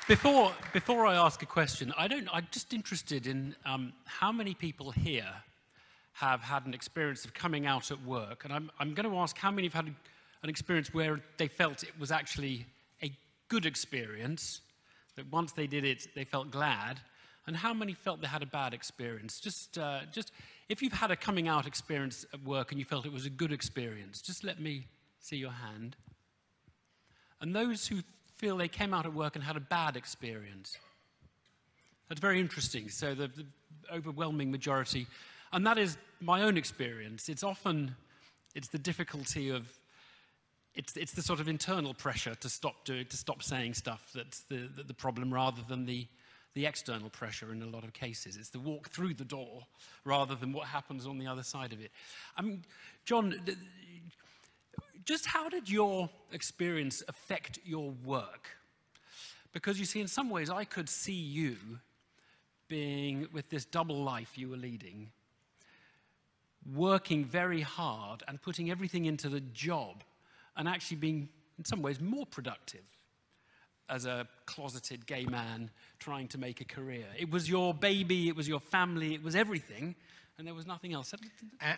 Before I ask a question, I'm just interested in how many people here have had an experience of coming out at work, and I'm going to ask how many have had an experience where they felt it was actually a good experience, that once they did it, they felt glad, and how many felt they had a bad experience. Just if you've had a coming out experience at work and you felt it was a good experience, just let me see your hand. And those who feel they came out at work and had a bad experience. That's very interesting. So the overwhelming majority, and that is my own experience. It's the difficulty of, it's the sort of internal pressure to stop saying stuff that's the problem, rather than the external pressure in a lot of cases. It's the walk through the door rather than what happens on the other side of it. I mean, John, just how did your experience affect your work? Because you see, in some ways, I could see you being, with this double life you were leading, working very hard and putting everything into the job and actually being, in some ways, more productive as a closeted gay man trying to make a career. It was your baby, it was your family, it was everything, and there was nothing else.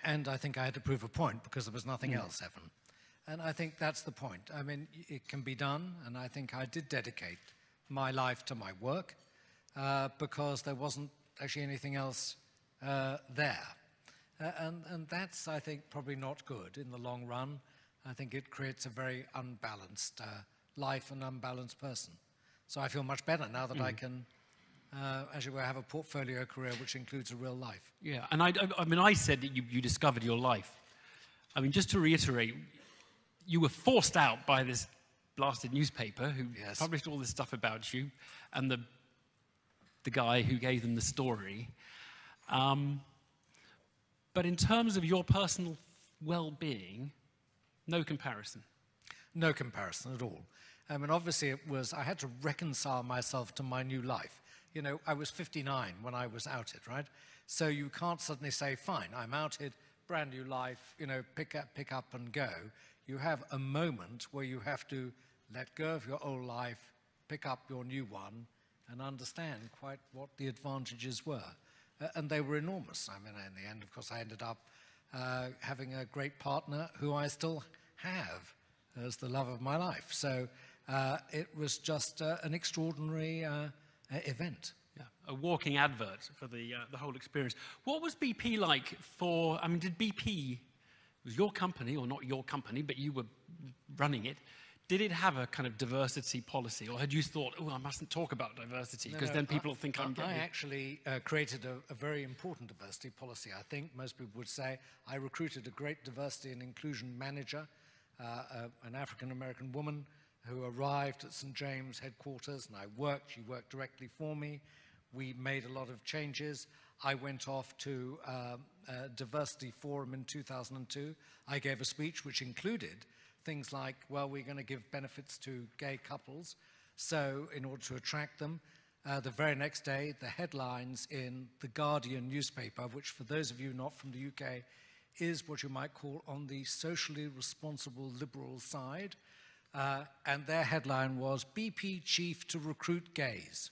And I think I had to prove a point, because there was nothing else, Evan. And I think that's the point. I mean, it can be done, and I think I did dedicate my life to my work because there wasn't actually anything else there. And that's, I think, probably not good in the long run. I think it creates a very unbalanced life and unbalanced person. So I feel much better now that I can, as it were, have a portfolio career which includes a real life. Yeah, and I mean, I said that you discovered your life. I mean, just to reiterate, you were forced out by this blasted newspaper who published all this stuff about you, and the guy who gave them the story. But in terms of your personal well-being, no comparison. No comparison at all. I mean, obviously I had to reconcile myself to my new life. You know, I was 59 when I was outed, right? So you can't suddenly say, fine, I'm outed, brand new life, you know, pick up and go. You have a moment where you have to let go of your old life, pick up your new one, and understand quite what the advantages were. And they were enormous. I mean, in the end, of course, I ended up having a great partner who I still have as the love of my life. So it was just an extraordinary event. Yeah, a walking advert for the whole experience. What was BP like for, I mean, did BP, it was your company, or not your company, but you were running it, did it have a kind of diversity policy, or had you thought, oh, I mustn't talk about diversity, because then people will think I'm gay? I actually created a very important diversity policy, I think. Most people would say I recruited a great diversity and inclusion manager, an African-American woman who arrived at St. James headquarters, and she worked directly for me. We made a lot of changes. I went off to a diversity forum in 2002. I gave a speech which included things like, well, we're going to give benefits to gay couples, so in order to attract them. The very next day, the headlines in the Guardian newspaper, which for those of you not from the UK, is what you might call on the socially responsible liberal side, and their headline was, BP chief to recruit gays.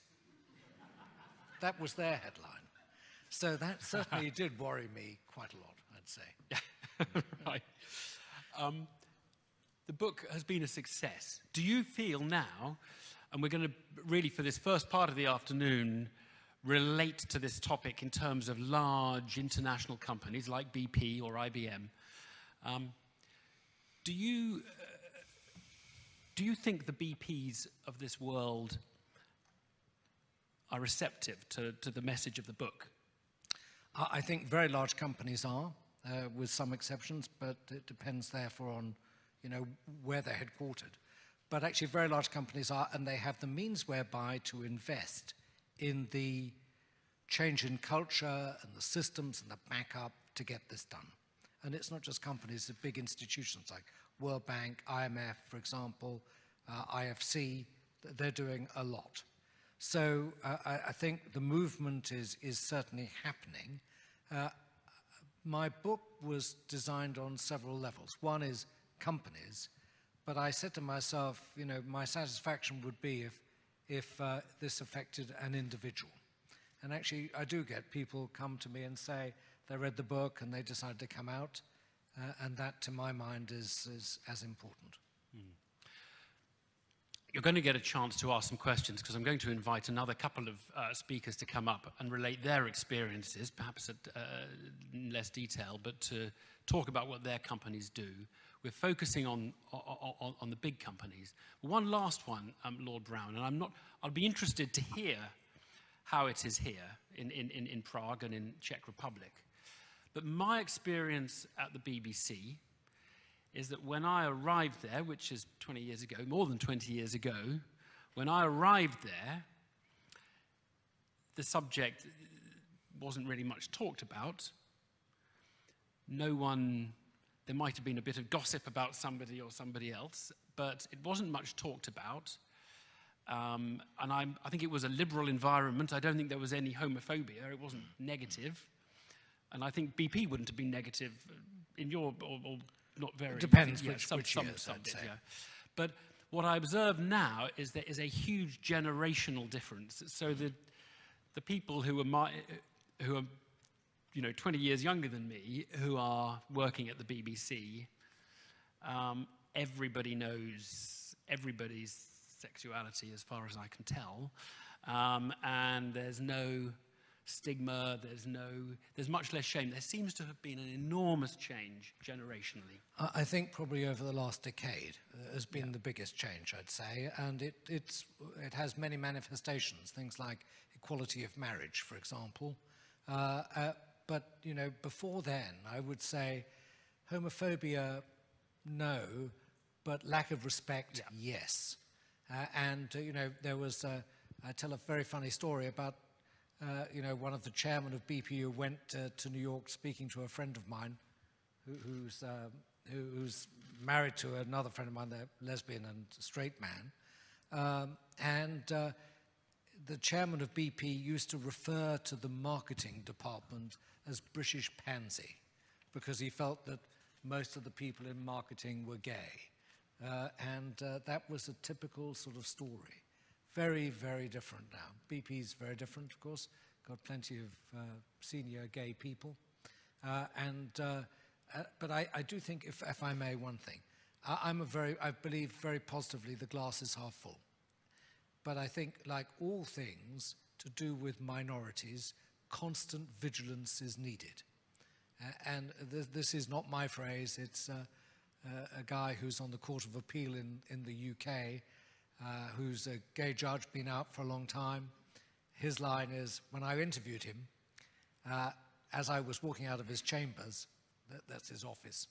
That was their headline. So that certainly did worry me quite a lot, I'd say. Right. The book has been a success. Do you feel now, and we're going to really, for this first part of the afternoon, relate to this topic in terms of large international companies like BP or IBM, do you think the BPs of this world are receptive to the message of the book? I think very large companies are, with some exceptions, but it depends therefore on, you know, where they're headquartered. But actually very large companies are, and they have the means whereby to invest in the change in culture and the systems and the backup to get this done. And it's not just companies, it's big institutions like World Bank, IMF, for example, IFC, they're doing a lot. So I think the movement is certainly happening. My book was designed on several levels. One is companies, but I said to myself, you know, my satisfaction would be if if this affected an individual. And actually, I do get people come to me and say they read the book and they decided to come out, and that, to my mind, is as important. You're going to get a chance to ask some questions because I'm going to invite another couple of speakers to come up and relate their experiences, perhaps in less detail, but to talk about what their companies do. We're focusing on the big companies. One last one, Lord Brown, and I'll be interested to hear how it is here in Prague and in Czech Republic. But my experience at the BBC is that when I arrived there, which is 20 years ago, more than 20 years ago, when I arrived there, the subject wasn't really much talked about. There might have been a bit of gossip about somebody or somebody else, but it wasn't much talked about. And I think it was a liberal environment. I don't think there was any homophobia. It wasn't negative. And I think BP wouldn't have been negative in your, or not very. It depends which years, I'd say. Yeah. But what I observe now is there is a huge generational difference. So the people who are 20 years younger than me, who are working at the BBC, everybody knows everybody's sexuality as far as I can tell, and there's no stigma, there's much less shame. There seems to have been an enormous change generationally. I think probably over the last decade has been the biggest change, I'd say, and it has many manifestations, things like equality of marriage, for example. But, before then, I would say homophobia, no, but lack of respect, yes. There was, I tell a very funny story about, one of the chairmen of BP who went to New York speaking to a friend of mine who's married to another friend of mine, they're lesbian and straight man. The chairman of BP used to refer to the marketing department as British pansy because he felt that most of the people in marketing were gay. That was a typical sort of story. Very, very different now. BP's very different, of course. Got plenty of senior gay people. But I do think, if I may, one thing. I believe very positively the glass is half full. But I think, like all things to do with minorities, constant vigilance is needed. And this is not my phrase. It's a guy who's on the Court of Appeal in the UK, who's a gay judge, been out for a long time. His line is, when I interviewed him, as I was walking out of his chambers, that's his office,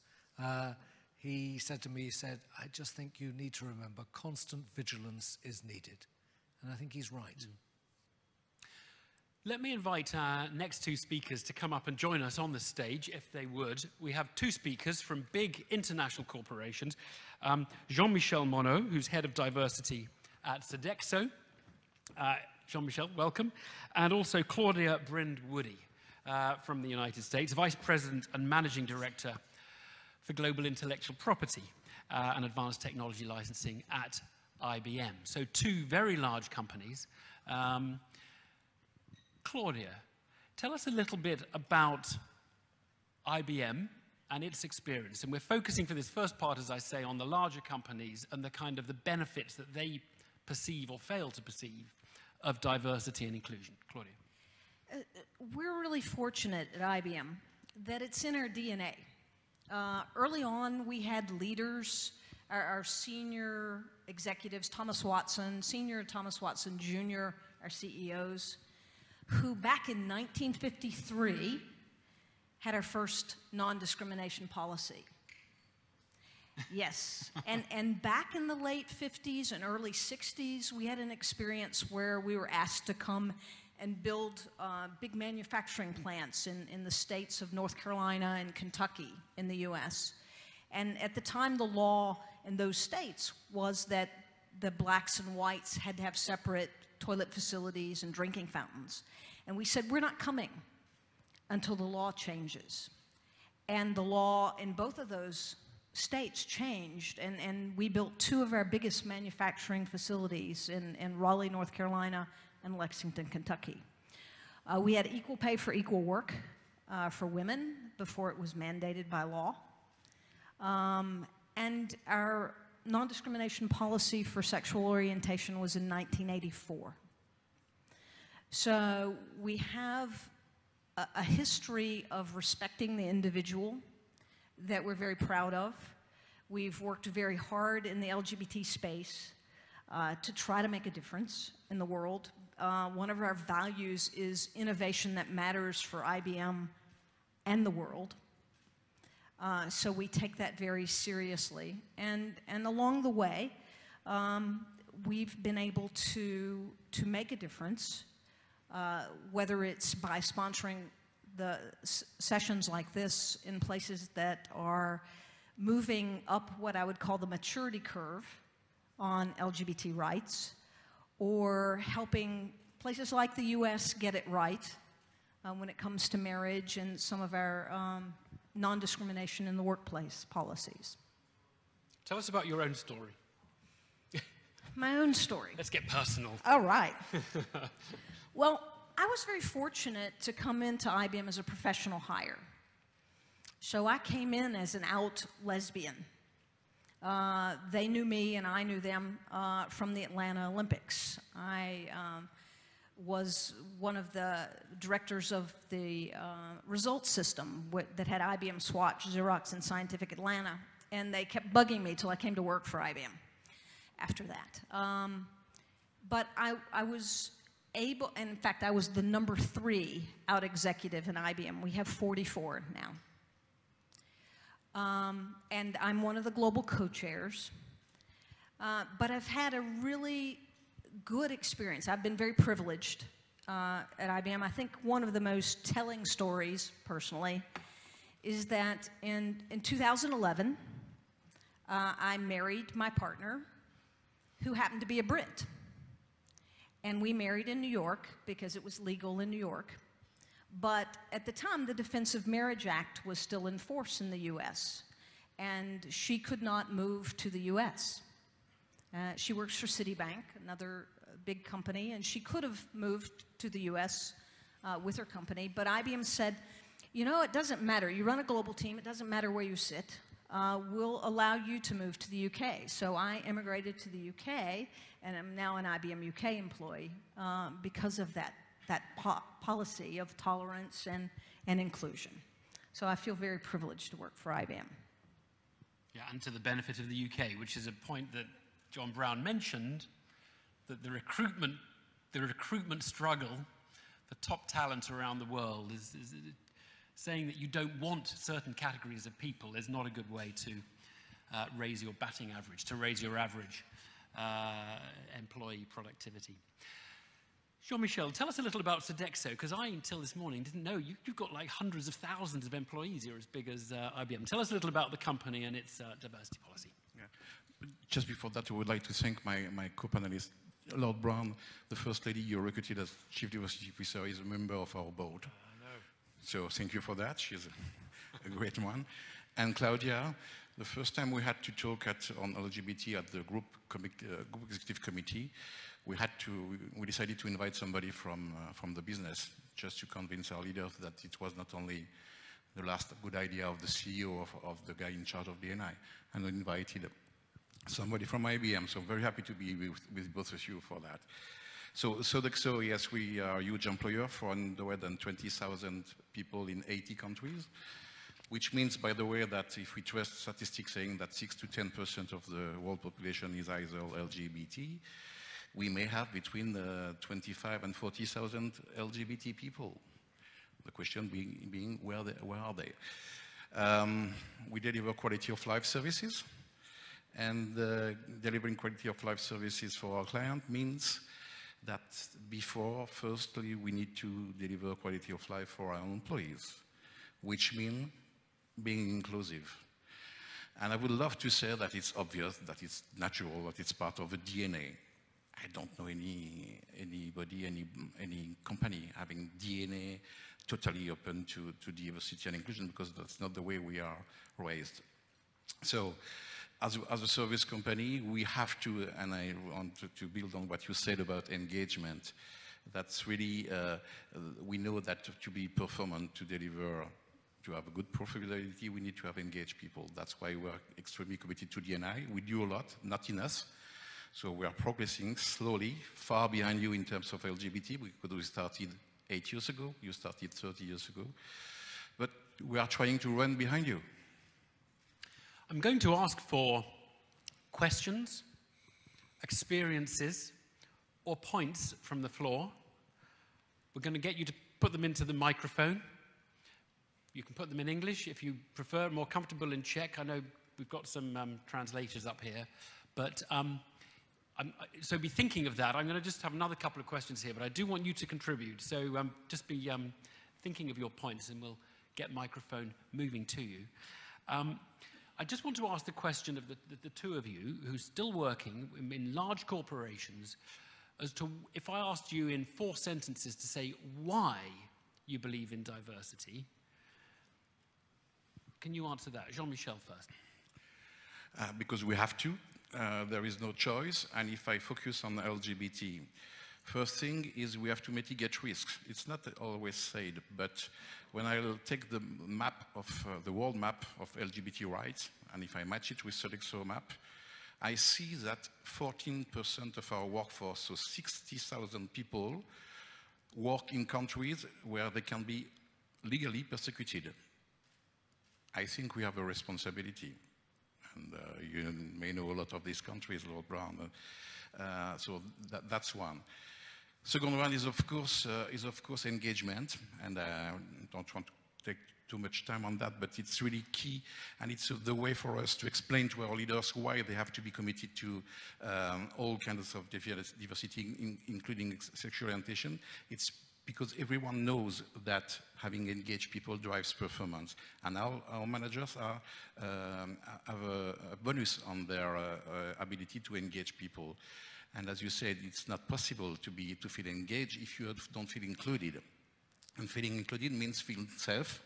he said to me, I just think you need to remember constant vigilance is needed. And I think he's right. Let me invite our next two speakers to come up and join us on the stage, if they would. We have two speakers from big international corporations. Jean-Michel Monod, who's head of diversity at Sodexo. Jean-Michel, welcome. And also Claudia Brind-Woody from the United States, Vice President and Managing Director for Global Intellectual Property and Advanced Technology Licensing at IBM. So two very large companies. Claudia, tell us a little bit about IBM and its experience. And we're focusing for this first part, as I say, on the larger companies and the kind of the benefits that they perceive or fail to perceive of diversity and inclusion. Claudia. We're really fortunate at IBM that it's in our DNA. Early on, we had leaders, our senior executives, Thomas Watson, Senior Thomas Watson Jr., our CEOs, who back in 1953 had our first non-discrimination policy. Yes, and back in the late 50s and early 60s, we had an experience where we were asked to come and build big manufacturing plants in the states of North Carolina and Kentucky in the US. And at the time, the law in those states was that the blacks and whites had to have separate toilet facilities and drinking fountains. And we said, we're not coming until the law changes. And the law in both of those states changed, and we built two of our biggest manufacturing facilities in Raleigh, North Carolina, and Lexington, Kentucky. We had equal pay for equal work for women before it was mandated by law. And our non-discrimination policy for sexual orientation was in 1984. So we have a history of respecting the individual that we're very proud of. We've worked very hard in the LGBT space to try to make a difference in the world. One of our values is innovation that matters for IBM and the world. So we take that very seriously. And along the way, we've been able to make a difference, whether it's by sponsoring the sessions like this in places that are moving up what I would call the maturity curve on LGBT rights, or helping places like the US get it right when it comes to marriage and some of our non-discrimination in the workplace policies. Tell us about your own story. My own story. Let's get personal. All right. Well, I was very fortunate to come into IBM as a professional hire. So I came in as an out lesbian. They knew me and I knew them from the Atlanta Olympics. I was one of the directors of the results system that had IBM, Swatch, Xerox, and Scientific Atlanta, and they kept bugging me till I came to work for IBM after that. But I was able, and in fact, I was the number 3 out executive in IBM. We have 44 now. And I'm one of the global co-chairs. But I've had a really good experience. I've been very privileged at IBM. I think one of the most telling stories, personally, is that in 2011, I married my partner, who happened to be a Brit. And we married in New York because it was legal in New York. But at the time, the Defense of Marriage Act was still in force in the US, and she could not move to the US. She works for Citibank, another big company, and she could have moved to the US with her company, but IBM said, you know, it doesn't matter. You run a global team, it doesn't matter where you sit. We'll allow you to move to the UK. So I immigrated to the UK, and I'm now an IBM UK employee because of that policy of tolerance and inclusion. So I feel very privileged to work for IBM. Yeah, and to the benefit of the UK, which is a point that John Brown mentioned, that the recruitment struggle for top talent around the world is saying that you don't want certain categories of people is not a good way to raise your batting average, to raise your average employee productivity. Jean-Michel, tell us a little about Sodexo, because I, until this morning, didn't know. You've got like hundreds of thousands of employees. You're as big as IBM. Tell us a little about the company and its diversity policy. Yeah. Just before that, I would like to thank my co-panelist, Lord Brown, the First Lady you recruited as Chief Diversity Officer, is a member of our board. So thank you for that. She's a great one. And Claudia, the first time we had to talk on LGBT at the group executive committee, we decided to invite somebody from the business, just to convince our leaders that it was not only the last good idea of the CEO of the guy in charge of BNI, and we invited somebody from IBM. So I'm very happy to be with both of you for that. So Sodexo, yes, we are a huge employer for more than 20,000 people in 80 countries, which means, by the way, that if we trust statistics saying that 6 to 10% of the world population is either LGBT, we may have between 25 and 40,000 LGBT people. The question being where are they? We deliver quality of life services, and delivering quality of life services for our client means that firstly, we need to deliver quality of life for our employees, which means being inclusive. And I would love to say that it's obvious, that it's natural, that it's part of the DNA. I don't know anybody, any company having DNA totally open to diversity and inclusion, because that's not the way we are raised. So, as a service company, we have to, and I want to build on what you said about engagement. That's really, we know that to be performant, to deliver, to have a good profitability, we need to have engaged people. That's why we're extremely committed to D&I. We do a lot, not enough. So we are progressing slowly, far behind you in terms of LGBT, because we started 8 years ago, you started 30 years ago. But we are trying to run behind you. I'm going to ask for questions, experiences, or points from the floor. We're going to get you to put them into the microphone. You can put them in English if you prefer, more comfortable in Czech. I know we've got some translators up here, but so be thinking of that. I'm going to just have another couple of questions here, but I do want you to contribute. So just be thinking of your points, and we'll get microphone moving to you. I just want to ask the question of the two of you who's still working in large corporations as to, if I asked you in 4 sentences to say why you believe in diversity, can you answer that? Jean-Michel first. Because we have to. There is no choice. And if I focus on LGBT, first thing is we have to mitigate risks. It's not always said, but when I'll take the map of the world map of LGBT rights, and if I match it with Sodexo map, I see that 14% of our workforce, so 60,000 people, work in countries where they can be legally persecuted. I think we have a responsibility. And you may know a lot of these countries, Lord Brown. So that's one. Second one is of course engagement, and I don't want to take too much time on that, but it's really key, and it's the way for us to explain to our leaders why they have to be committed to all kinds of diversity, including sexual orientation. It's because everyone knows that having engaged people drives performance, and our managers have a bonus on their ability to engage people. And as you said, it's not possible to feel engaged if you don't feel included. And feeling included means feeling safe,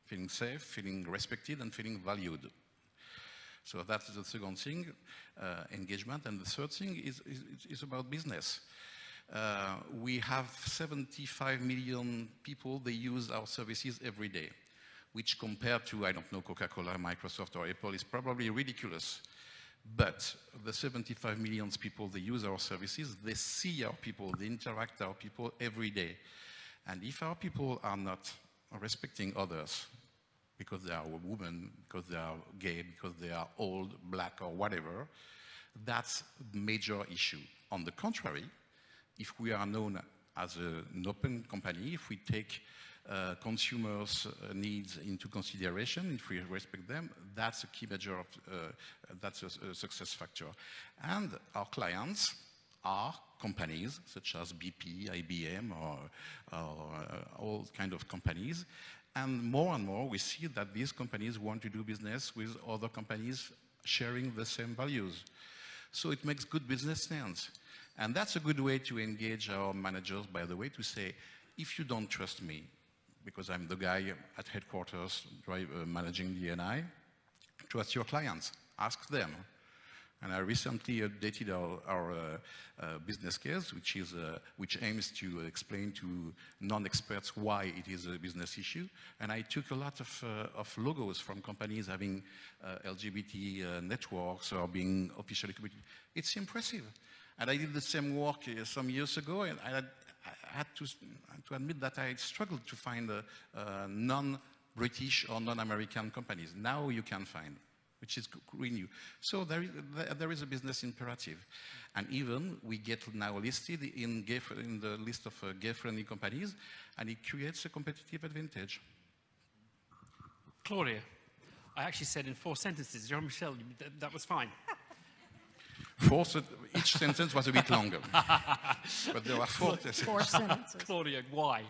feeling respected, and feeling valued. So that's the second thing, engagement. And the third thing is about business. We have 75 million people, they use our services every day, which compared to, I don't know, Coca-Cola, Microsoft, or Apple is probably ridiculous. But the 75 million people, they use our services, they see our people, they interact with our people every day. And if our people are not respecting others, because they are a woman, because they are gay, because they are old, black, or whatever, that's a major issue. On the contrary, if we are known as an open company, if we take consumers' needs into consideration, if we respect them, that's a key measure of, that's a success factor. And our clients are companies such as BP, IBM, or all kind of companies. And more we see that these companies want to do business with other companies sharing the same values. So it makes good business sense. And that's a good way to engage our managers, by the way, to say, if you don't trust me, because I'm the guy at headquarters managing D&I, trust your clients, ask them. And I recently updated our business case, which aims to explain to non-experts why it is a business issue. And I took a lot of logos from companies having LGBT networks or being officially committed. It's impressive. And I did the same work some years ago, and I had to admit that I struggled to find non-British or non-American companies. Now you can find, which is really new. So there is a business imperative. And even we get now listed in the list of gay-friendly companies, and it creates a competitive advantage. Claudia, I actually said in 4 sentences. Jean-Michel, that was fine. Each sentence was a bit longer. But there are 4 sentences. Claudia, why?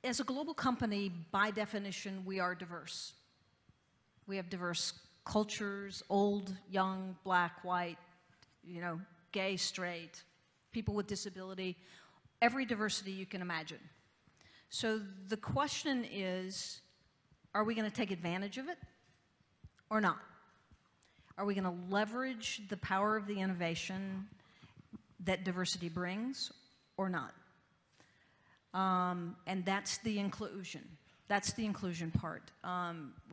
As a global company, by definition, we are diverse. We have diverse cultures, old, young, black, white, gay, straight, people with disability, every diversity you can imagine. So the question is, are we going to take advantage of it? or not? Are we going to leverage the power of the innovation that diversity brings or not? And that's the inclusion. That's the inclusion part.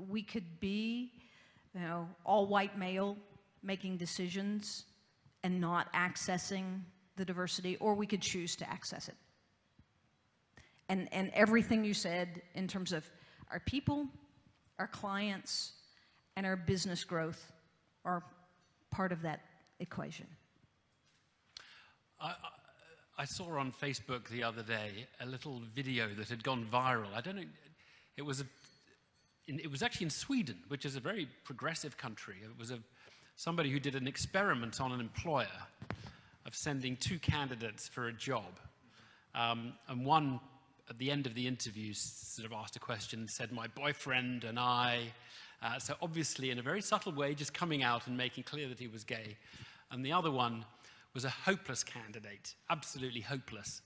We could be, all white male making decisions and not accessing the diversity, or we could choose to access it. And everything you said in terms of our people, our clients, and our business growth are part of that equation. I saw on Facebook the other day a little video that had gone viral. I don't know, it was actually in Sweden, which is a very progressive country. It was somebody who did an experiment on an employer of sending 2 candidates for a job. And one, at the end of the interview, sort of asked a question and said, "My boyfriend and I," so obviously in a very subtle way, just coming out and making clear that he was gay. And the other one was a hopeless candidate, absolutely hopeless.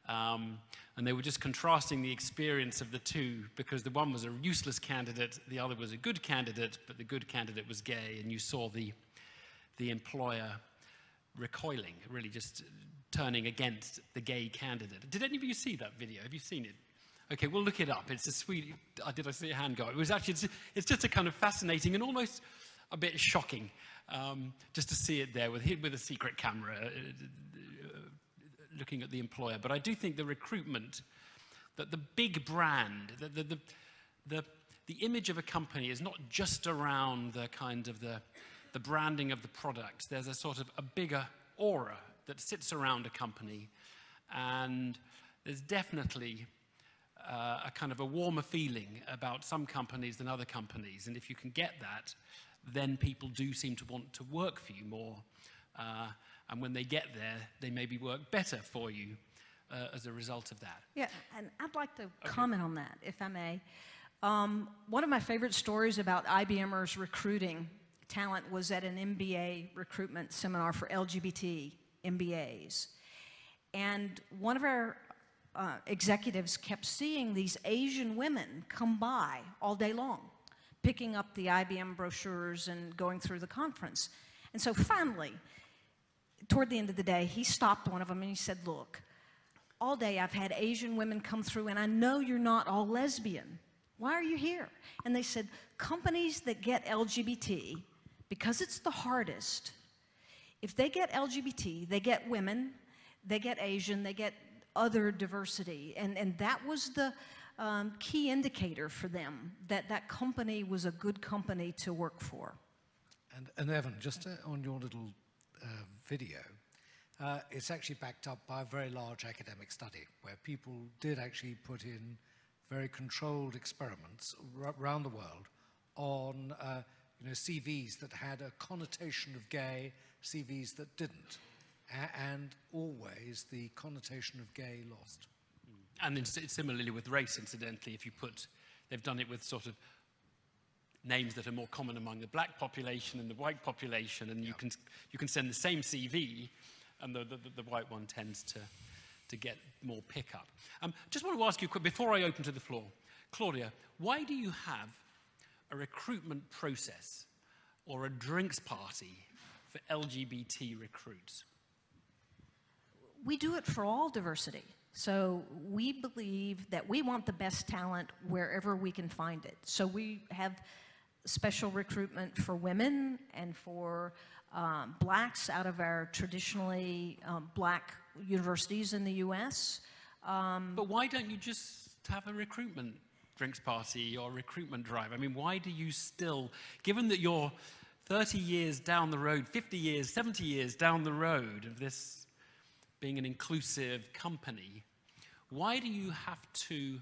And they were just contrasting the experience of the two, because the one was a useless candidate, the other was a good candidate, but the good candidate was gay, and you saw the employer recoiling, really just turning against the gay candidate. Did any of you see that video? Have you seen it? Okay, we'll look it up. It's a sweet, did I see a hand go? It was actually, it's just a kind of fascinating and almost a bit shocking just to see it there with a secret camera looking at the employer. But I do think the recruitment, that the big brand, the image of a company is not just around the kind of the branding of the product. There's a sort of a bigger aura that sits around a company, and there's definitely a kind of a warmer feeling about some companies than other companies, and if you can get that, then people do seem to want to work for you more, and when they get there, they maybe work better for you as a result of that. Yeah, and I'd like to comment on that, if I may. One of my favorite stories about IBMers recruiting talent was at an MBA recruitment seminar for LGBT MBAs. And one of our executives kept seeing these Asian women come by all day long, picking up the IBM brochures and going through the conference. And so finally, toward the end of the day, he stopped one of them and he said, "Look, all day I've had Asian women come through, and I know you're not all lesbian. Why are you here?" And they said, "Companies that get LGBT, because it's the hardest, if they get LGBT, they get women, they get Asian, they get other diversity." And that was the key indicator for them, that that company was a good company to work for. And Evan, just on your little video, it's actually backed up by a very large academic study where people did actually put in very controlled experiments around the world on CVs that had a connotation of gay, CVs that didn't, and always the connotation of gay lost. And similarly with race, incidentally, if you put, they've done it with sort of names that are more common among the black population and the white population, and you can send the same CV, and the white one tends to get more pickup. Just want to ask you quick, before I open to the floor, Claudia, why do you have a recruitment process or a drinks party for LGBT recruits? We do it for all diversity. So we believe that we want the best talent wherever we can find it. So we have special recruitment for women and for blacks out of our traditionally black universities in the US. But why don't you just have a recruitment drinks party or recruitment drive? I mean, why do you still, given that you're 30 years down the road, 50 years, 70 years down the road of this being an inclusive company, why do you have to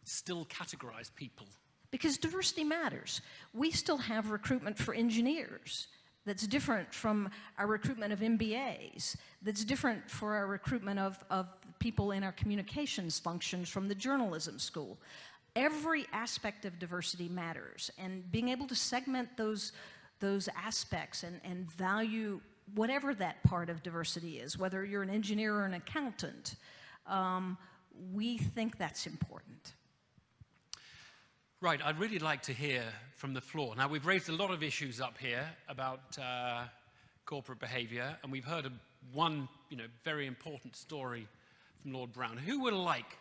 still categorize people? Because diversity matters. We still have recruitment for engineers that's different from our recruitment of MBAs, that's different for our recruitment of people in our communications functions from the journalism school. Every aspect of diversity matters, and being able to segment those aspects and value whatever that part of diversity is, whether you're an engineer or an accountant, we think that's important. Right, I'd really like to hear from the floor. Now, we've raised a lot of issues up here about corporate behavior, and we've heard one very important story from Lord Brown. Who would like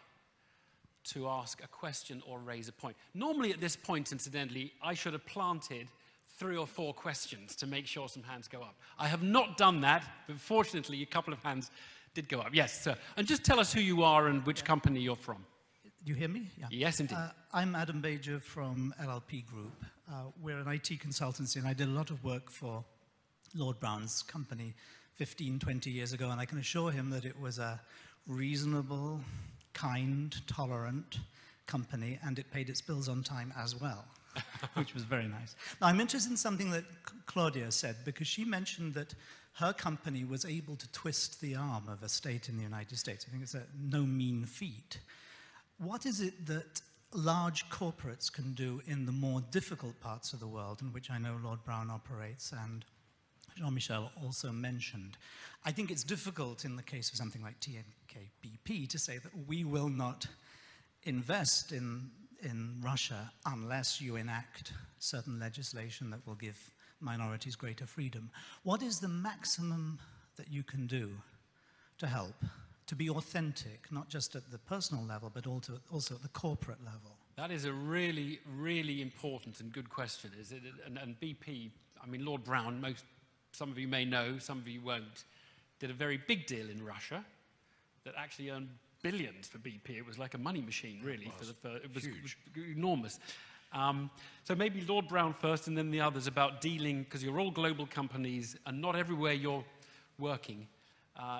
to ask a question or raise a point? Normally at this point, incidentally, I should have planted 3 or 4 questions to make sure some hands go up. I have not done that, but fortunately a couple of hands did go up. Yes, sir. And just tell us who you are and which company you're from. Do you hear me? Yeah. Yes, indeed. I'm Adam Bajer from LLP Group. We're an IT consultancy, and I did a lot of work for Lord Brown's company 15, 20 years ago, and I can assure him that it was a reasonable, kind, tolerant company, and it paid its bills on time as well, which was very nice. Now, I'm interested in something that Claudia said, because she mentioned that her company was able to twist the arm of a state in the United States. I think it's no mean feat. What is it that large corporates can do in the more difficult parts of the world, in which I know Lord Brown operates, and Jean-Michel also mentioned? I think it's difficult in the case of something like TNK-BP to say that we will not invest in Russia unless you enact certain legislation that will give minorities greater freedom. What is the maximum that you can do to help? To be authentic, not just at the personal level, but also at the corporate level? That is a really, really important and good question. Is it? And BP, I mean, Lord Brown, some of you may know, some of you won't, did a very big deal in Russia that actually earned billions for BP. It was like a money machine, really. It was enormous. So maybe Lord Brown first, and then the others, about dealing, because you're all global companies, and not everywhere you're working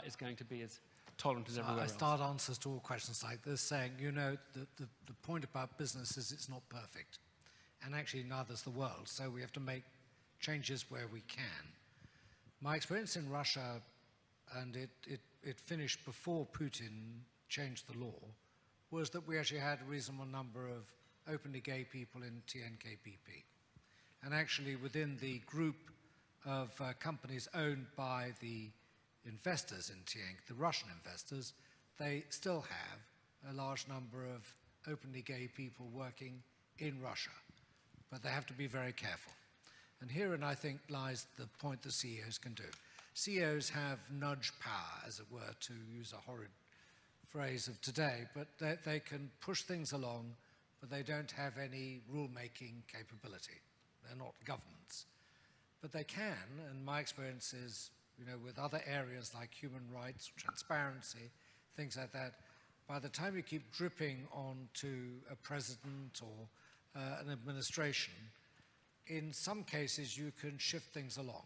is going to be as tolerant as everywhere else. I start answers to all questions like this saying, the point about business is it's not perfect. And actually neither's the world, so we have to make changes where we can. My experience in Russia, and it finished before Putin changed the law, was that we actually had a reasonable number of openly gay people in TNK-BP. And actually within the group of companies owned by the investors in TNK, the Russian investors, they still have a large number of openly gay people working in Russia. But they have to be very careful. And herein, I think, lies the point that CEOs can do. CEOs have nudge power, as it were, to use a horrid phrase of today, but they can push things along, but they don't have any rule-making capability. They're not governments. But they can, and my experience is, with other areas like human rights, transparency, things like that, by the time you keep dripping onto a president or an administration, in some cases you can shift things along,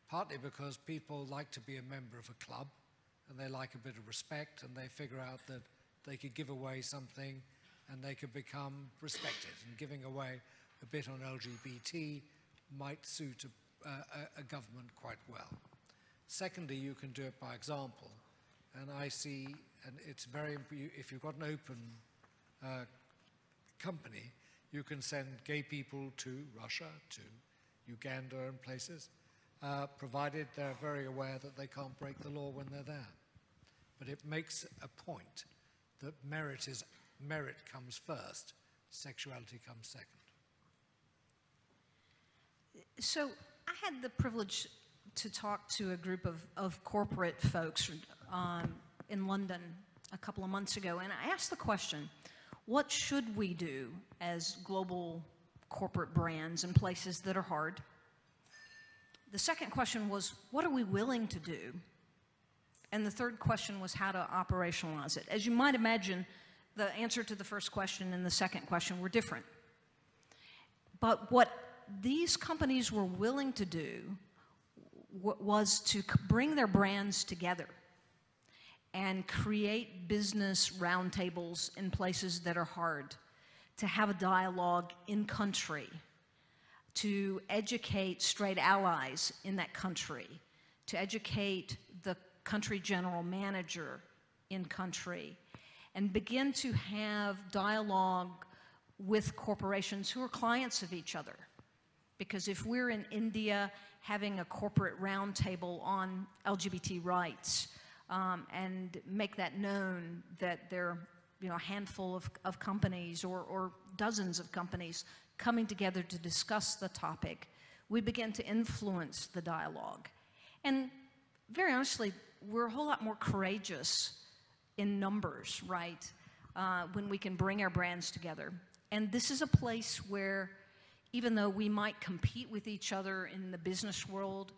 partly because people like to be a member of a club, and they like a bit of respect, and they figure out that they could give away something and they could become respected, and giving away a bit on LGBT might suit a government quite well. Secondly, you can do it by example, and I see, and it's very, if you've got an open company, you can send gay people to Russia, to Uganda and places, provided they're very aware that they can't break the law when they're there. But it makes a point that merit comes first, sexuality comes second. So I had the privilege to talk to a group of corporate folks in London a couple of months ago, and I asked the question, what should we do as global corporate brands in places that are hard? The second question was, what are we willing to do? And the third question was how to operationalize it. As you might imagine, the answer to the first question and the second question were different. But what these companies were willing to do was to bring their brands together and create business roundtables in places that are hard, to have a dialogue in country, to educate straight allies in that country, to educate the country general manager in country, and begin to have dialogue with corporations who are clients of each other. Because if we're in India having a corporate roundtable on LGBT rights, and make that known that there a handful of companies or dozens of companies coming together to discuss the topic, we begin to influence the dialogue. And very honestly, we're a whole lot more courageous in numbers, right, when we can bring our brands together. And this is a place where, even though we might compete with each other in the business world,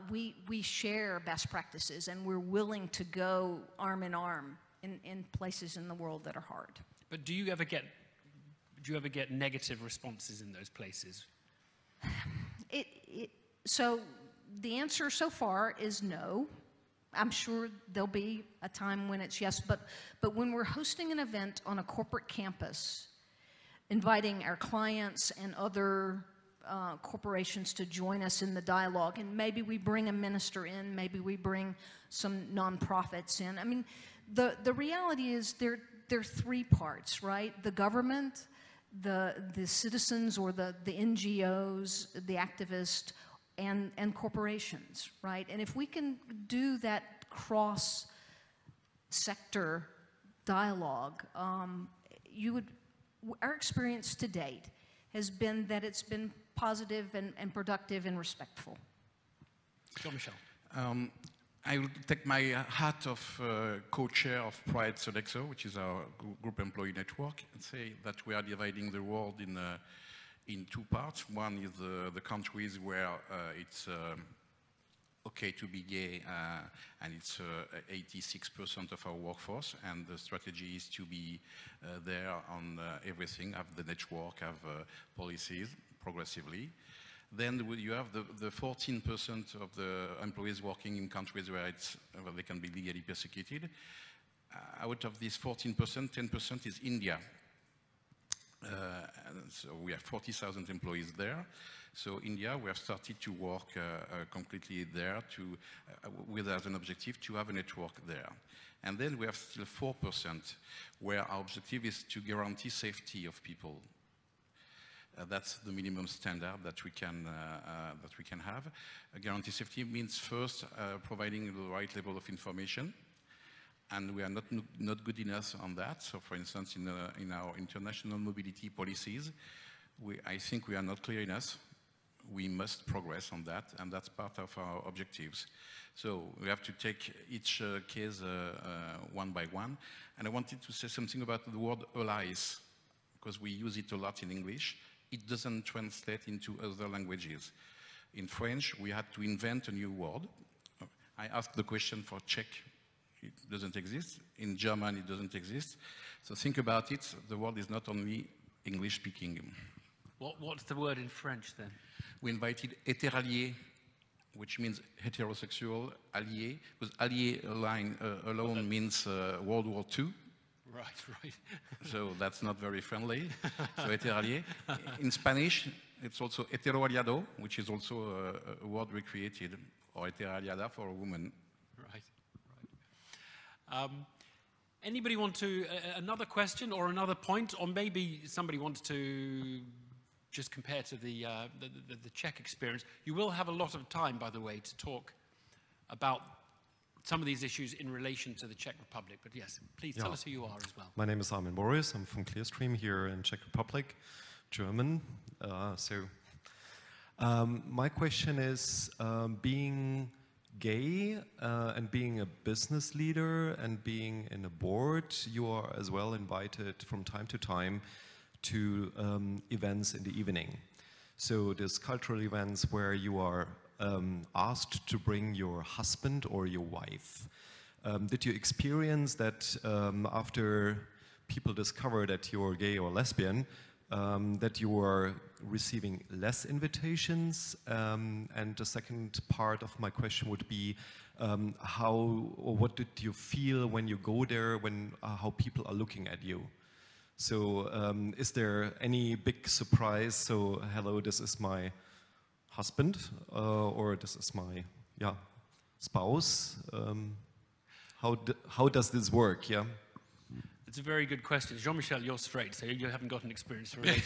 we share best practices, and we're willing to go arm in arm in places in the world that are hard. But do you ever get negative responses in those places? So the answer so far is no. I'm sure there'll be a time when it's yes, but when we're hosting an event on a corporate campus, inviting our clients and other corporations to join us in the dialogue, and maybe we bring a minister in, maybe we bring some nonprofits in. I mean, the reality is there are three parts, right? The government, the citizens or the NGOs, the activists, and corporations, right? And if we can do that cross-sector dialogue, our experience to date has been that it's been positive and productive and respectful. Jean-Michel. I will take my hat of co-chair of Pride Sodexo, which is our group employee network, and say that we are dividing the world in two parts. One is the countries where it's okay to be gay, and it's 86% of our workforce, and the strategy is to be there on everything, have the network, have policies progressively. Then you have the 14% of the employees working in countries where they can be legally persecuted. Out of this 14%, 10% is India. So we have 40,000 employees there. So India, we have started to work completely there with as an objective to have a network there. And then we have still 4% where our objective is to guarantee safety of people. That's the minimum standard that we can have. Guarantee safety means first providing the right level of information, and we are not good enough on that. So, for instance, in our international mobility policies, I think we are not clear enough. We must progress on that, and that's part of our objectives. So we have to take each case one by one. And I wanted to say something about the word allies, because we use it a lot in English. It doesn't translate into other languages. In French, we had to invent a new word. I asked the question for Czech. It doesn't exist. In German, it doesn't exist. So think about it. The word is not only English-speaking. What's the word in French, then? We invited hétérallié, which means heterosexual allié, because allié alone means World War II. Right. So that's not very friendly. So hétérallié. In Spanish, it's also heteroaliado, which is also a word we created, or heteraliada for a woman. Right. Anybody want to, another question or another point, or maybe somebody wants to just compare to the Czech experience? You will have a lot of time, by the way, to talk about some of these issues in relation to the Czech Republic. But yes, please tell us who you are as well. My name is Armin Boris. I'm from Clearstream here in Czech Republic, German. My question is, being gay and being a business leader and being in a board, you are as well invited from time to time to events in the evening. So there's cultural events where you are asked to bring your husband or your wife. Did you experience that after people discover that you're gay or lesbian, that you are receiving less invitations? And the second part of my question would be, what did you feel when you go there, how people are looking at you? So is there any big surprise? So, hello, this is my husband, or this is my spouse. How does this work? Yeah, it's a very good question. Jean-Michel, you're straight, so you haven't got an experience related.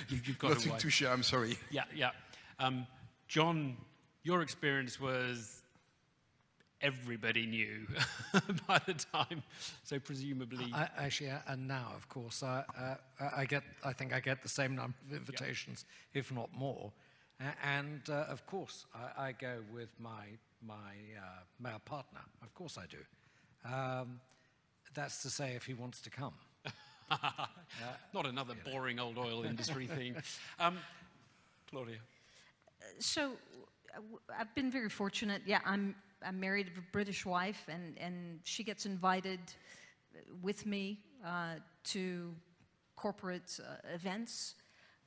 You've got nothing to share. I'm sorry. Yeah. John, your experience was everybody knew by the time, so presumably... And now, of course, I think I get the same number of invitations, if not more. And of course, I go with my male partner. Of course I do. That's to say, if he wants to come. Not another boring old oil industry thing. Claudia. So I've been very fortunate. Yeah, I'm married to a British wife, and she gets invited with me to corporate events,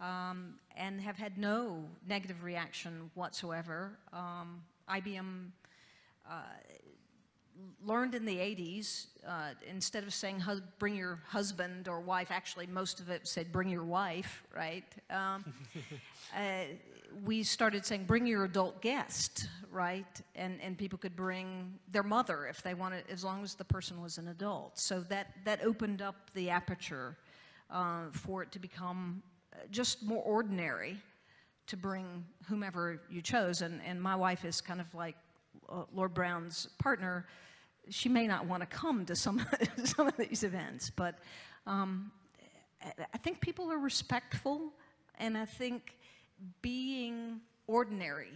and have had no negative reaction whatsoever. IBM learned in the 80s, instead of saying bring your husband or wife, actually most of it said bring your wife, right? We started saying bring your adult guest, right? And people could bring their mother if they wanted, as long as the person was an adult. So that opened up the aperture for it to become just more ordinary to bring whomever you chose. And my wife is kind of like Lord Brown's partner. She may not want to come to some of these events, but I think people are respectful, and I think being ordinary,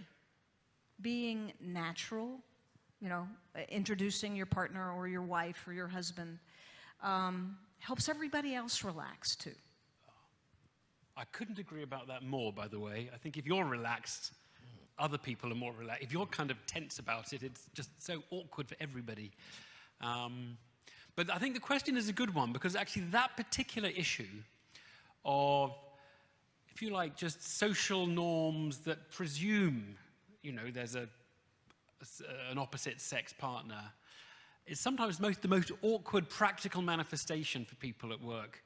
being natural, you know, introducing your partner or your wife or your husband, helps everybody else relax too. I couldn't agree about that more, by the way. I think if you're relaxed, other people are more relaxed. If you're kind of tense about it, it's just so awkward for everybody. But I think the question is a good one, because actually that particular issue of, if you like, just social norms that presume, you know, there's an opposite sex partner, is sometimes the most awkward practical manifestation for people at work.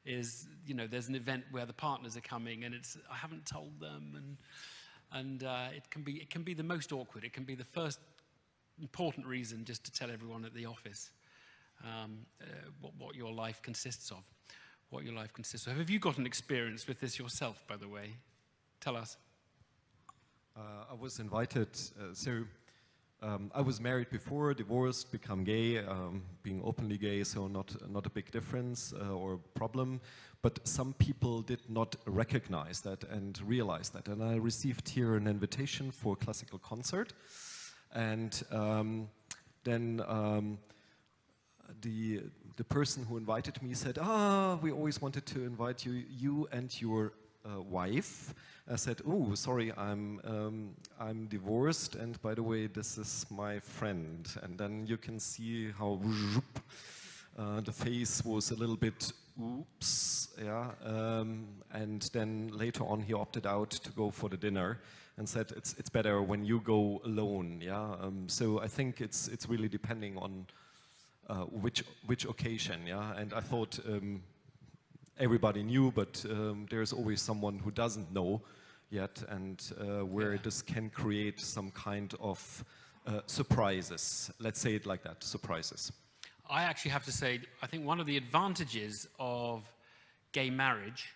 Is, you know, there's an event where the partners are coming and it's, I haven't told them, and it can be the most awkward. It can be the first important reason just to tell everyone at the office what your life consists of. What your life consists of. Have you got an experience with this yourself, by the way? Tell us. I was invited, I was married before, divorced, become gay, being openly gay, so not a big difference or problem. But some people did not recognize that and realize that. And I received here an invitation for a classical concert. And then the person who invited me said, we always wanted to invite you and your wife. I said, oh, sorry, I'm divorced, and by the way, this is my friend. And then you can see how the face was a little bit oops, yeah. And then later on, he opted out to go for the dinner and said it's better when you go alone, yeah. So I think it's really depending on which occasion, yeah. And I thought. Everybody knew, but there's always someone who doesn't know yet, and where this can create some kind of surprises. Let's say it like that, surprises. I actually have to say, I think one of the advantages of gay marriage,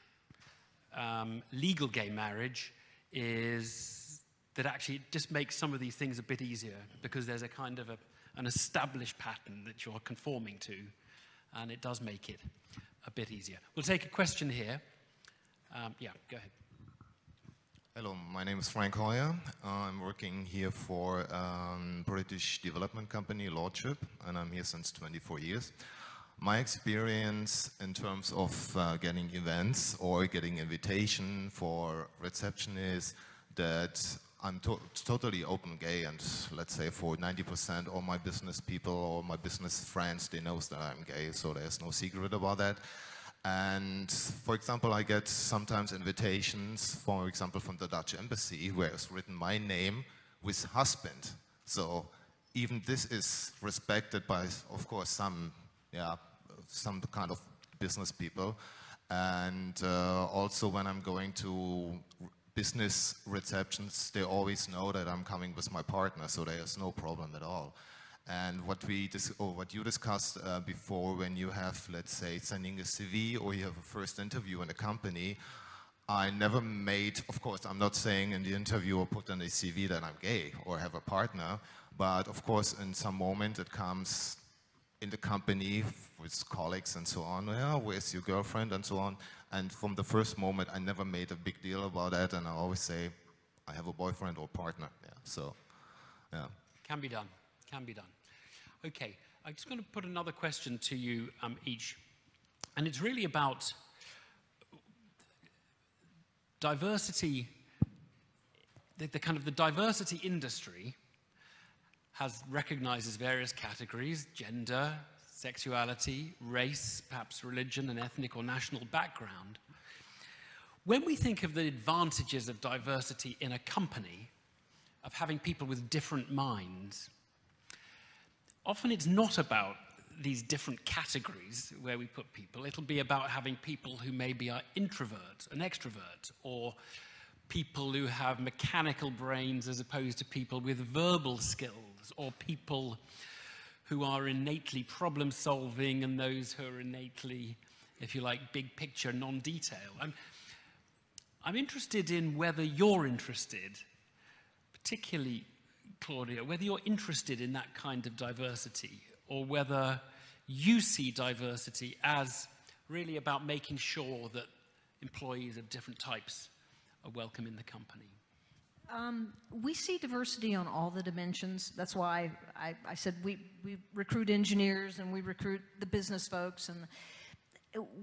legal gay marriage, is that actually it just makes some of these things a bit easier, because there's a kind of an established pattern that you're conforming to, and it does make it a bit easier. We'll take a question here. Yeah, go ahead. Hello, my name is Frank Hoyer. I'm working here for British development company, Lordship, and I'm here since 24 years. My experience in terms of getting events or getting invitation for reception is that I'm totally open gay, and let's say for 90% all my business people or my business friends, they know that I'm gay, so there's no secret about that. And for example, I get sometimes invitations, for example, from the Dutch embassy, where it's written my name with husband. So even this is respected by, of course, some kind of business people. And also when I'm going to business receptions, they always know that I'm coming with my partner, so there's no problem at all. And what you discussed before, when you have, let's say, sending a CV or you have a first interview in a company, I never made, of course, I'm not saying in the interview or put on a CV that I'm gay or have a partner, but of course in some moment it comes in the company with colleagues and so on, yeah, where's your girlfriend and so on. And from the first moment I never made a big deal about that, and I always say I have a boyfriend or partner. Yeah, so, yeah. Can be done, can be done. Okay, I'm just going to put another question to you each, and it's really about diversity. The kind of the diversity industry recognizes various categories: gender, sexuality, race, perhaps religion, and ethnic or national background. When we think of the advantages of diversity in a company, of having people with different minds, often it's not about these different categories where we put people. It'll be about having people who maybe are introverts and extroverts, or people who have mechanical brains as opposed to people with verbal skills, or people who are innately problem-solving and those who are innately, if you like, big picture, non-detail. I'm interested in whether you're interested, particularly Claudia, whether you're interested in that kind of diversity, or whether you see diversity as really about making sure that employees of different types are welcome in the company. We see diversity on all the dimensions. That's why I said we recruit engineers and we recruit the business folks, and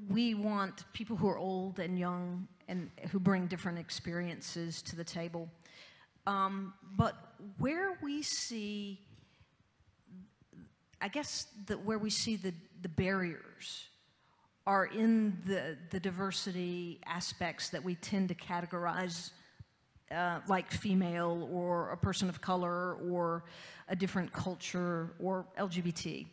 we want people who are old and young and who bring different experiences to the table. But where we see, I guess where we see the barriers are in the diversity aspects that we tend to categorize like female or a person of color or a different culture or LGBT.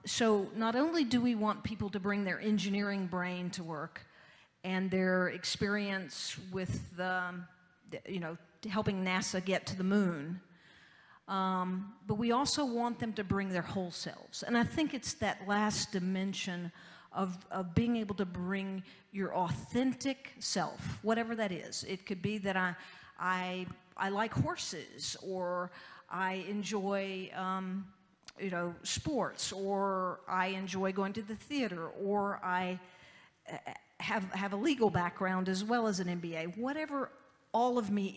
So not only do we want people to bring their engineering brain to work and their experience with helping NASA get to the moon, but we also want them to bring their whole selves. And I think it's that last dimension of being able to bring your authentic self, whatever that is. It could be that I like horses, or I enjoy sports, or I enjoy going to the theater, or I have a legal background as well as an MBA. Whatever all of me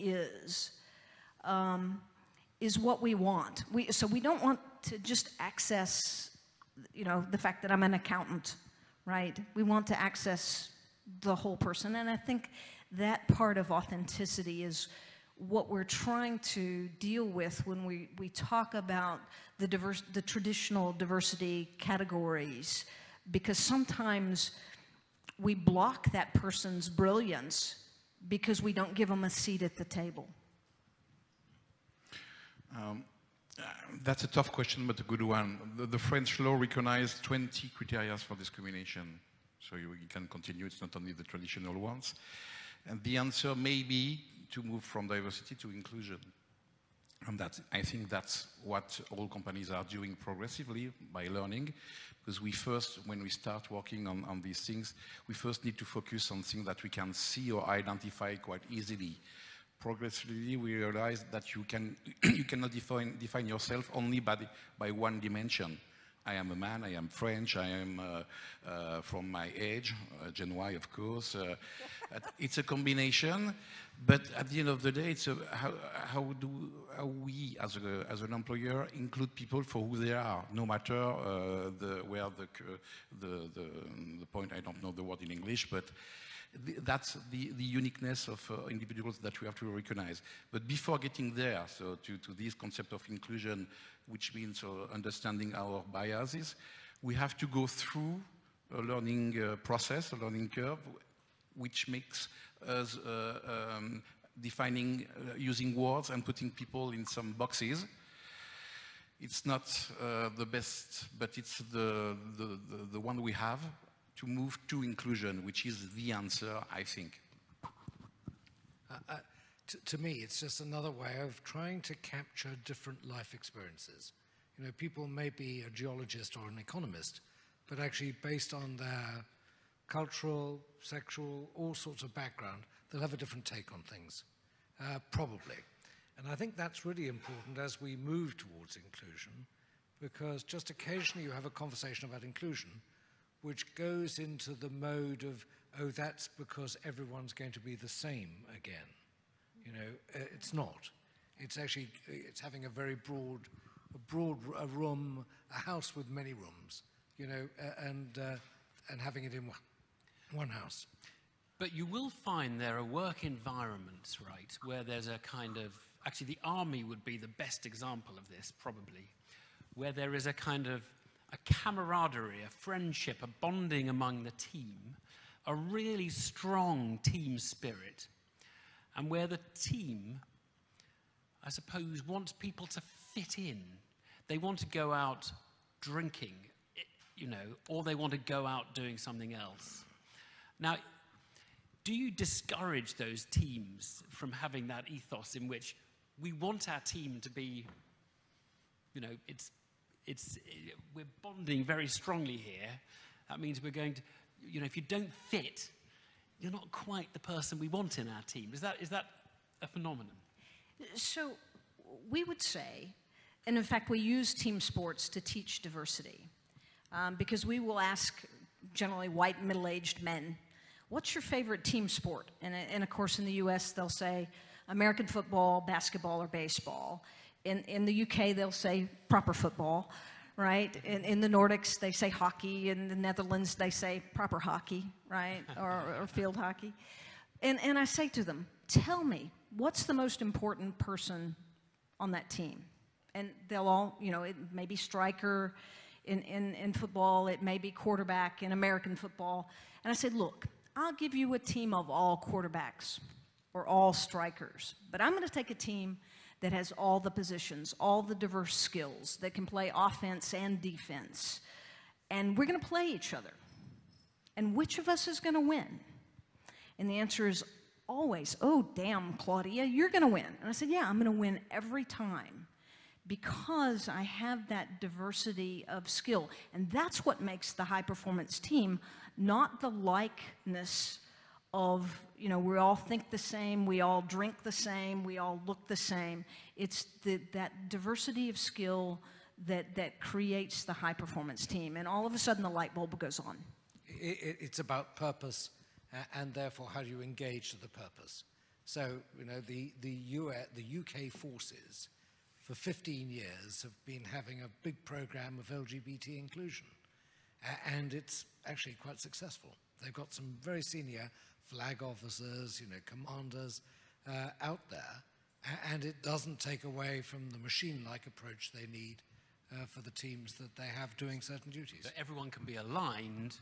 is what we want. So we don't want to just access, the fact that I'm an accountant, right? We want to access the whole person, and I think that part of authenticity is what we're trying to deal with when we talk about the traditional diversity categories, because sometimes we block that person's brilliance because we don't give them a seat at the table. That's a tough question, but a good one. The French law recognizes 20 criteria for discrimination. So you can continue, it's not only the traditional ones. And the answer may be to move from diversity to inclusion. And I think that's what all companies are doing progressively by learning, because when we start working on these things, we first need to focus on things that we can see or identify quite easily. Progressively, we realize that you cannot define yourself only by one dimension. I am a man, I am French, I am from my age, Gen Y, of course. It's a combination, but at the end of the day, it's how we, as an employer, include people for who they are, no matter where the point. I don't know the word in English, but that's the uniqueness of individuals that we have to recognize. But before getting there, so to this concept of inclusion, which means understanding our biases, we have to go through a learning process, a learning curve, which makes us defining, using words and putting people in some boxes. It's not the best, but it's the one we have to move to inclusion, which is the answer, I think. To me, it's just another way of trying to capture different life experiences. People may be a geologist or an economist, but actually based on their cultural, sexual, all sorts of background, they'll have a different take on things, probably. And I think that's really important as we move towards inclusion, because just occasionally you have a conversation about inclusion, which goes into the mode of, oh, that's because everyone's going to be the same again. You know, it's not. It's actually, it's having a very broad room, a house with many rooms, you know, and having it in one house. But you will find there are work environments, right, where there's a kind of, actually the army would be the best example of this, probably, where there is a kind of a camaraderie, a friendship, a bonding among the team, a really strong team spirit, and where the team, I suppose, wants people to fit in. They want to go out drinking, you know, or they want to go out doing something else. Now, do you discourage those teams from having that ethos in which we want our team to be, you know, we're bonding very strongly here. That means we're going to, you know, if you don't fit, you're not quite the person we want in our team. Is that a phenomenon? So we would say, and in fact we use team sports to teach diversity, because we will ask generally white middle-aged men, what's your favorite team sport? And of course in the US they'll say American football, basketball, or baseball. In the UK they'll say proper football, right? In the Nordics they say hockey. In the Netherlands they say proper hockey, right? or field hockey. And I say to them, tell me, what's the most important person on that team? And they'll all, you know, it may be striker in football, it may be quarterback in American football. And I said, look, I'll give you a team of all quarterbacks or all strikers, but I'm going to take a team that has all the positions, all the diverse skills, that can play offense and defense. And we're going to play each other. And which of us is going to win? And the answer is always, oh, damn, Claudia, you're going to win. And I said, yeah, I'm going to win every time because I have that diversity of skill. And that's what makes the high-performance team, not the likeness of, you know, we all think the same, we all drink the same, we all look the same. It's that diversity of skill that creates the high-performance team. And all of a sudden, the light bulb goes on. It's about purpose, and therefore how do you engage to the purpose. So, you know, the UK forces for 15 years have been having a big program of LGBT inclusion, and it's actually quite successful. They've got some very senior flag officers, you know, commanders out there, and it doesn't take away from the machine-like approach they need for the teams that they have doing certain duties. So everyone can be aligned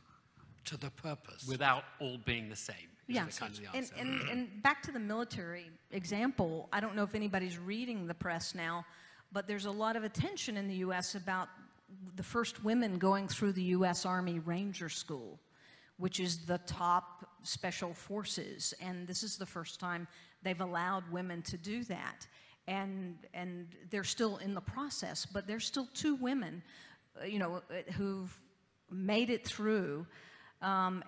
to the purpose. without all being the same. Yeah, Kind of the answer. and back to the military example, I don't know if anybody's reading the press now, but there's a lot of attention in the U.S. about the first women going through the U.S. Army Ranger School, which is the top special forces, and this is the first time they've allowed women to do that. And they're still in the process, but there's still 2 women, you know, who've made it through. And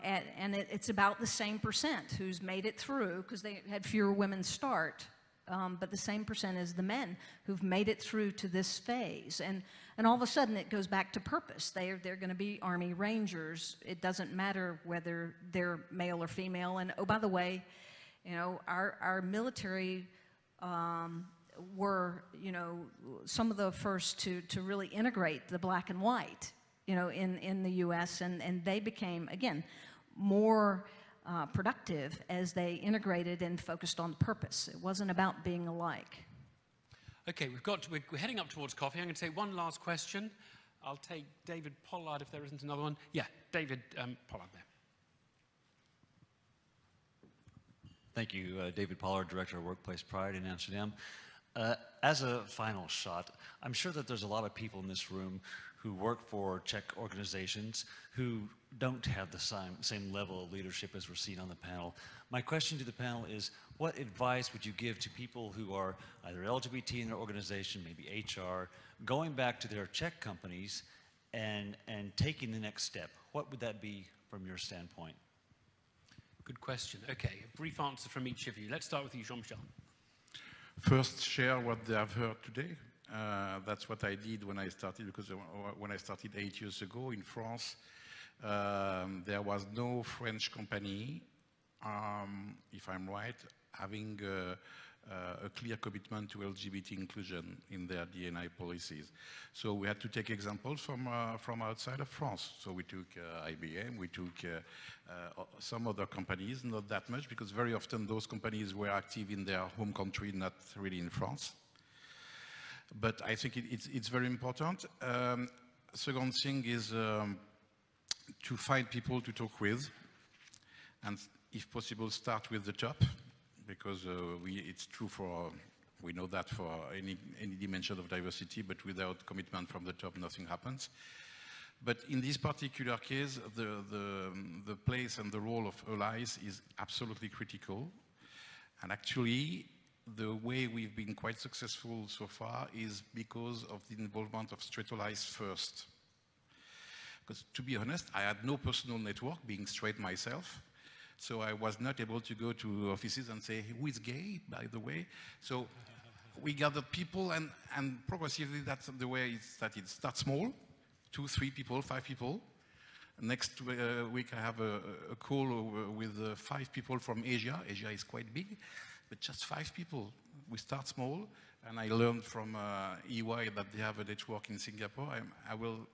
it's about the same percent who's made it through, because they had fewer women start, but the same percent as the men who've made it through to this phase. And all of a sudden it goes back to purpose. They're going to be Army Rangers. It doesn't matter whether they're male or female. And oh, by the way, you know, our military were, you know, some of the first to really integrate the black and white, you know, in the U.S., and they became, again, more productive as they integrated and focused on purpose. It wasn't about being alike. Okay, we're heading up towards coffee. I'm going to take one last question. I'll take David Pollard if there isn't another one. Yeah, David Pollard there. Thank you, David Pollard, Director of Workplace Pride in Amsterdam. As a final shot, I'm sure that there's a lot of people in this room who work for Czech organizations who don't have the same level of leadership as we're seeing on the panel. My question to the panel is, what advice would you give to people who are either LGBT in their organization, maybe HR, going back to their Czech companies and taking the next step? What would that be from your standpoint? question. Okay, a brief answer from each of you. Let's start with you, Jean-Michel. First, share what they have heard today. That's what I did when I started, because when I started 8 years ago in France, there was no French company, if I'm right, having a clear commitment to LGBT inclusion in their D&I policies. So we had to take examples from outside of France. So we took IBM, we took some other companies, not that much, because very often those companies were active in their home country, not really in France. But I think it's very important. Second thing is to find people to talk with, and if possible, start with the top, because it's true we know that for any dimension of diversity, but without commitment from the top, nothing happens. But in this particular case, the place and the role of allies is absolutely critical. And actually, the way we've been quite successful so far is because of the involvement of straight allies first. Because to be honest, I had no personal network, being straight myself. So I was not able to go to offices and say, who is gay, by the way? So we gathered people, and progressively that's the way it started. Start small, 2, 3 people, 5 people. Next week I have a call with 5 people from Asia. Asia is quite big, but just 5 people. We start small, and I learned from EY that they have a network in Singapore. I will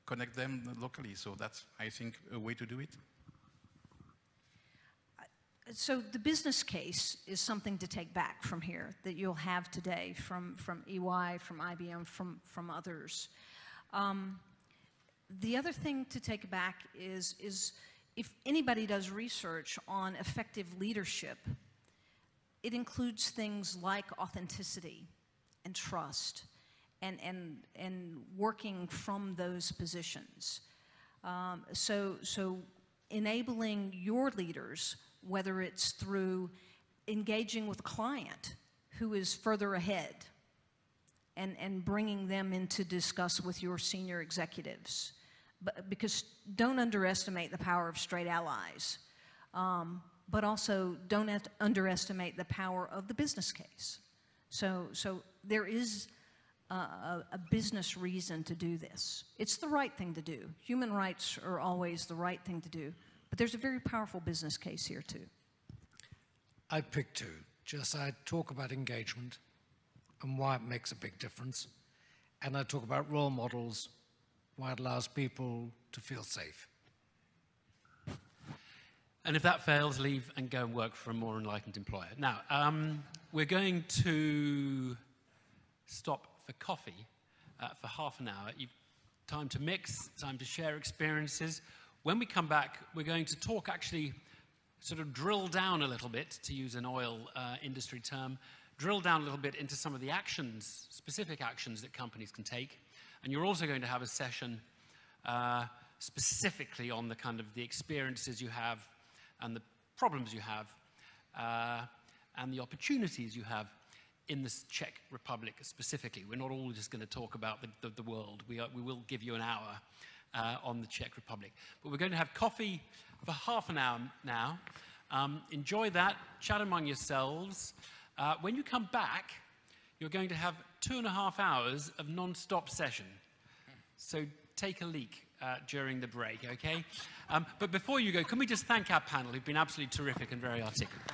connect them locally. So that's, I think, a way to do it. So the business case is something to take back from here that you'll have today from EY, from IBM, from others. The other thing to take back is if anybody does research on effective leadership, it includes things like authenticity and trust and working from those positions. So enabling your leaders, whether it's through engaging with a client who is further ahead and bringing them in to discuss with your senior executives. Because don't underestimate the power of straight allies, but also don't underestimate the power of the business case. So there is a business reason to do this. It's the right thing to do. Human rights are always the right thing to do. But there's a very powerful business case here, too. I'd pick 2. I'd talk about engagement and why it makes a big difference. And I'd talk about role models, why it allows people to feel safe. And if that fails, leave and go and work for a more enlightened employer. Now, we're going to stop for coffee for half an hour. You've time to mix, time to share experiences. When we come back, we're going to talk, actually, sort of drill down a little bit, to use an oil industry term, drill down a little bit into some of the actions, specific actions that companies can take. And you're also going to have a session specifically on the kind of the experiences you have and the problems you have and the opportunities you have in the Czech Republic specifically. We're not all just going to talk about the world. We will give you an hour on the Czech Republic. But we're going to have coffee for half an hour now. Enjoy that, chat among yourselves. When you come back, you're going to have 2.5 hours of non-stop session. So take a leak during the break, okay? But before you go, can we just thank our panel, who've been absolutely terrific and very articulate.